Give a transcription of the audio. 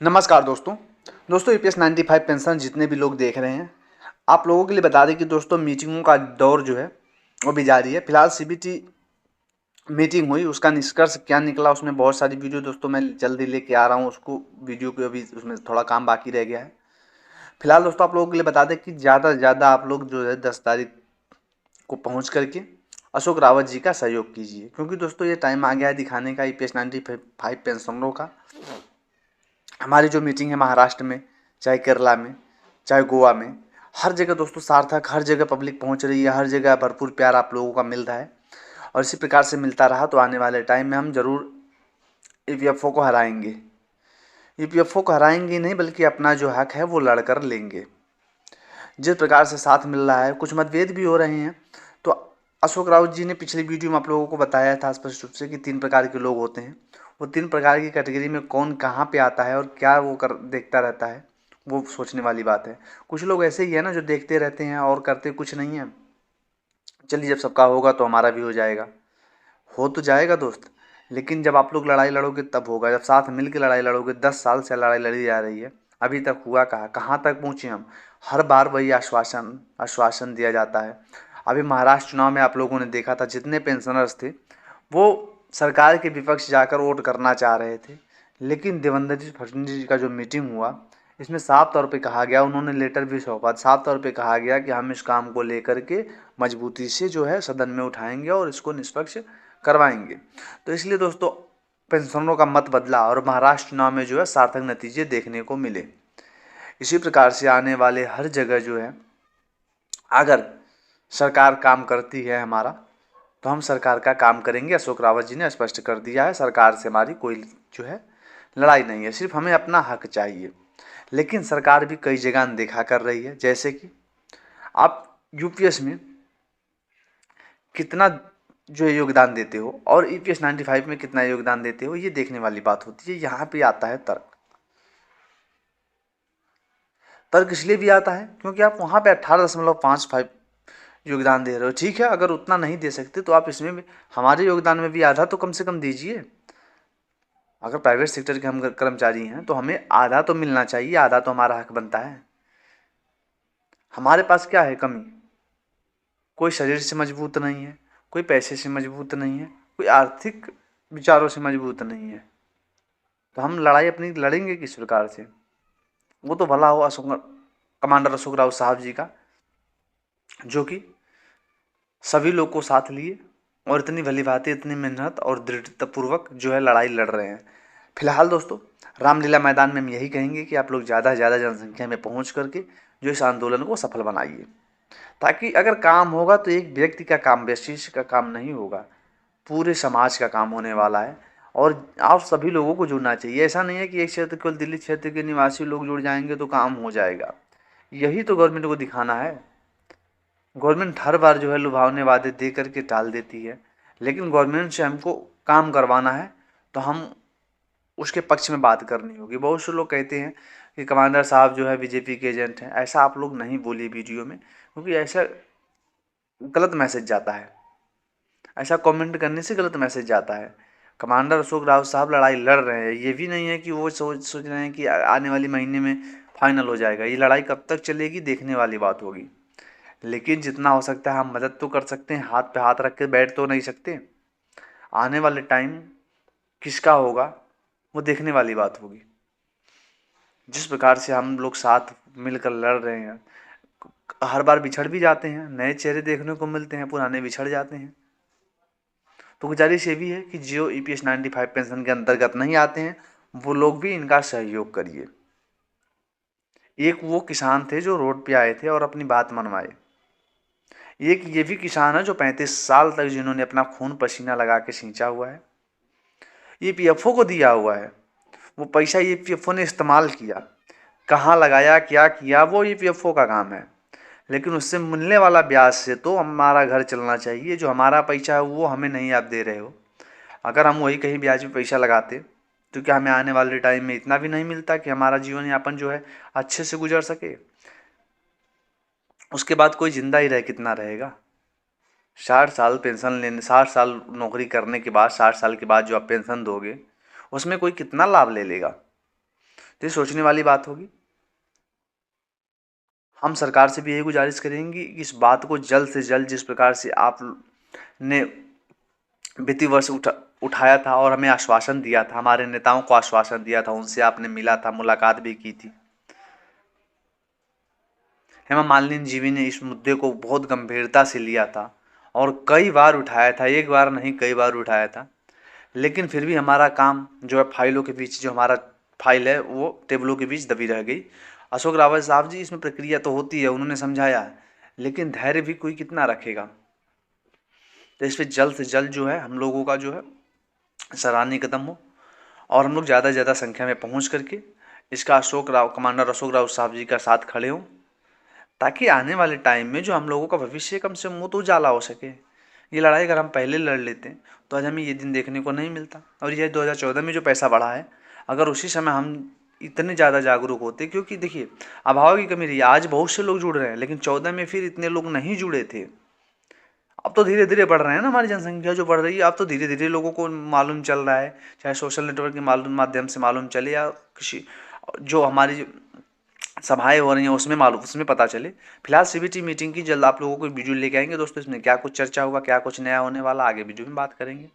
नमस्कार दोस्तों EPS 95 pension जितने भी लोग देख रहे हैं, आप लोगों के लिए बता दें कि दोस्तों मीटिंगों का दौर जो है वो भी जारी है। फिलहाल सीबीटी मीटिंग हुई, उसका निष्कर्ष क्या निकला उसमें बहुत सारी वीडियो दोस्तों मैं जल्दी लेके आ रहा हूँ। उसको वीडियो को अभी उसमें थोड़ा काम बाकी रह गया है। फिलहाल दोस्तों आप लोगों के लिए बता दें कि ज़्यादा से ज़्यादा आप लोग जो है 10 तारीख को पहुँच करके अशोक रावत जी का सहयोग कीजिए, क्योंकि दोस्तों ये टाइम आ गया है दिखाने का ईपीएस 95 पेंशनरों का। हमारी जो मीटिंग है महाराष्ट्र में, चाहे केरला में, चाहे गोवा में, हर जगह दोस्तों सार्थक, हर जगह पब्लिक पहुंच रही है, हर जगह भरपूर प्यार आप लोगों का मिल रहा है। और इसी प्रकार से मिलता रहा तो आने वाले टाइम में हम जरूर ईपीएफओ को हराएंगे। ईपीएफओ को हराएंगे नहीं, बल्कि अपना जो हक है वो लड़कर लेंगे। जिस प्रकार से साथ मिल रहा है, कुछ मतभेद भी हो रहे हैं, तो अशोक राउत जी ने पिछली वीडियो में आप लोगों को बताया था स्पष्ट रूप से कि 3 प्रकार के लोग होते हैं। वो 3 प्रकार की कैटेगरी में कौन कहाँ पे आता है और क्या वो कर देखता रहता है, वो सोचने वाली बात है। कुछ लोग ऐसे ही है ना जो देखते रहते हैं और करते कुछ नहीं है। चलिए जब सबका होगा तो हमारा भी हो जाएगा। हो तो जाएगा दोस्त, लेकिन जब आप लोग लड़ाई लड़ोगे तब होगा। जब साथ मिल के लड़ाई लड़ोगे, 10 साल से लड़ाई लड़ी जा रही है, अभी तक हुआ कहाँ तक पहुँचे हम। हर बार वही आश्वासन आश्वासन दिया जाता है। अभी महाराष्ट्र चुनाव में आप लोगों ने देखा था, जितने पेंशनर्स थे वो सरकार के विपक्ष जाकर वोट करना चाह रहे थे, लेकिन देवेंद्र जी फडणवीस जी का जो मीटिंग हुआ, इसमें साफ तौर पे कहा गया, उन्होंने लेटर भी सौंपा, साफ तौर पे कहा गया कि हम इस काम को लेकर के मजबूती से जो है सदन में उठाएंगे और इसको निष्पक्ष करवाएंगे। तो इसलिए दोस्तों पेंशनरों का मत बदला और महाराष्ट्र चुनाव में जो है सार्थक नतीजे देखने को मिले। इसी प्रकार से आने वाले हर जगह जो है, अगर सरकार काम करती है हमारा, तो हम सरकार का काम करेंगे। अशोक रावत जी ने स्पष्ट कर दिया है, सरकार से हमारी कोई जो है लड़ाई नहीं है, सिर्फ हमें अपना हक चाहिए। लेकिन सरकार भी कई जगह अनदेखा कर रही है, जैसे कि आप यूपीएस में कितना जो योगदान देते हो और ईपीएस 95 में कितना योगदान देते हो, ये देखने वाली बात होती है। यहाँ पे आता है तर्क। तर्क इसलिए भी आता है क्योंकि आप वहाँ पे 18.55 योगदान दे रहे हो। ठीक है, अगर उतना नहीं दे सकते तो आप इसमें भी हमारे योगदान में भी आधा तो कम से कम दीजिए। अगर प्राइवेट सेक्टर के हम कर्मचारी हैं तो हमें आधा तो मिलना चाहिए, आधा तो हमारा हक बनता है। हमारे पास क्या है कमी? कोई शरीर से मजबूत नहीं है, कोई पैसे से मजबूत नहीं है, कोई आर्थिक विचारों से मजबूत नहीं है। तो हम लड़ाई अपनी लड़ेंगे किस प्रकार से? वो तो भला हो कमांडर अशोक राव साहब जी का, जो कि सभी लोग को साथ लिए और इतनी भली भांति, इतनी मेहनत और दृढ़तापूर्वक जो है लड़ाई लड़ रहे हैं। फिलहाल दोस्तों रामलीला मैदान में हम यही कहेंगे कि आप लोग ज़्यादा से ज़्यादा जनसंख्या में पहुंच करके जो इस आंदोलन को सफल बनाइए, ताकि अगर काम होगा तो एक व्यक्ति का काम, व्यक्ति का काम नहीं होगा, पूरे समाज का काम होने वाला है। और आप सभी लोगों को जुड़ना चाहिए। ऐसा नहीं है कि एक क्षेत्र केवल दिल्ली क्षेत्र के निवासी लोग जुड़ जाएंगे तो काम हो जाएगा। यही तो गवर्नमेंट को दिखाना है। गवर्नमेंट हर बार जो है लुभावने वादे दे करके टाल देती है, लेकिन गवर्नमेंट से हमको काम करवाना है तो हम उसके पक्ष में बात करनी होगी। बहुत से लोग कहते हैं कि कमांडर साहब जो है बीजेपी के एजेंट हैं। ऐसा आप लोग नहीं बोलिए वीडियो में, क्योंकि ऐसा गलत मैसेज जाता है। ऐसा कमेंट करने से गलत मैसेज जाता है। कमांडर अशोक रावत साहब लड़ाई लड़ रहे हैं, ये भी नहीं है कि वो सोच रहे हैं कि आने वाले महीने में फाइनल हो जाएगा। ये लड़ाई कब तक चलेगी देखने वाली बात होगी। लेकिन जितना हो सकता है हम मदद तो कर सकते हैं, हाथ पे हाथ रख के बैठ तो नहीं सकते। आने वाले टाइम किसका होगा वो देखने वाली बात होगी। जिस प्रकार से हम लोग साथ मिलकर लड़ रहे हैं, हर बार बिछड़ भी जाते हैं, नए चेहरे देखने को मिलते हैं, पुराने बिछड़ जाते हैं। तो गुजारिश ये भी है कि जो ईपीएस 95 पेंशन के अंतर्गत नहीं आते हैं वो लोग भी इनका सहयोग करिए। एक वो किसान थे जो रोड पे आए थे और अपनी बात मनवाए। एक ये भी किसान है जो 35 साल तक जिन्होंने अपना खून पसीना लगा के सींचा हुआ है, ईपीएफओ को दिया हुआ है। वो पैसा ईपीएफओ ने इस्तेमाल किया, कहाँ लगाया, क्या किया, वो ईपीएफओ का काम है। लेकिन उससे मिलने वाला ब्याज से तो हमारा घर चलना चाहिए। जो हमारा पैसा है वो हमें नहीं आप दे रहे हो। अगर हम वही कहीं ब्याज पे पैसा लगाते तो क्या हमें आने वाले टाइम में इतना भी नहीं मिलता कि हमारा जीवन यापन जो है अच्छे से गुजर सके? उसके बाद कोई जिंदा ही रह कितना रहेगा? 60 साल पेंशन लेने, 60 साल नौकरी करने के बाद, 60 साल के बाद जो आप पेंशन दोगे उसमें कोई कितना लाभ ले लेगा? तो ये सोचने वाली बात होगी। हम सरकार से भी यही गुजारिश करेंगे कि इस बात को जल्द से जल्द, जिस प्रकार से आप ने वित्तीय वर्ष उठाया था और हमें आश्वासन दिया था, हमारे नेताओं को आश्वासन दिया था, उनसे आपने मिला था, मुलाकात भी की थी। हेमा मालिनी जी ने इस मुद्दे को बहुत गंभीरता से लिया था और कई बार उठाया था, एक बार नहीं कई बार उठाया था। लेकिन फिर भी हमारा काम जो है फाइलों के बीच, जो हमारा फाइल है वो टेबलों के बीच दबी रह गई। अशोक रावत साहब जी, इसमें प्रक्रिया तो होती है, उन्होंने समझाया है, लेकिन धैर्य भी कोई कितना रखेगा। तो इस पर जल्द से जल्द जो है हम लोगों का जो है सराहनीय कदम हो और हम लोग ज़्यादा से ज़्यादा संख्या में पहुंच करके इसका कमांडर अशोक रावत साहब जी का साथ खड़े हों, ताकि आने वाले टाइम में जो हम लोगों का भविष्य कम से कम वो तो उजाला हो सके। ये लड़ाई अगर हम पहले लड़ लेते हैं तो आज हमें ये दिन देखने को नहीं मिलता। और ये 2014 में जो पैसा बढ़ा है, अगर उसी समय हम इतने ज़्यादा जागरूक होते, क्योंकि देखिए अभाव की कमी रही है, आज बहुत से लोग जुड़ रहे हैं, लेकिन 14 में फिर इतने लोग नहीं जुड़े थे। अब तो धीरे धीरे बढ़ रहे हैं ना, हमारी जनसंख्या जो बढ़ रही है, अब तो धीरे धीरे लोगों को मालूम चल रहा है, चाहे सोशल नेटवर्क के माध्यम से मालूम चले या किसी जो हमारी सभाएं हो रही हैं उसमें मालूम, उसमें पता चले। फिलहाल सीबीटी मीटिंग की जल्द आप लोगों को वीडियो लेके आएंगे दोस्तों, इसमें क्या कुछ चर्चा हुआ, क्या कुछ नया होने वाला, आगे वीडियो में बात करेंगे।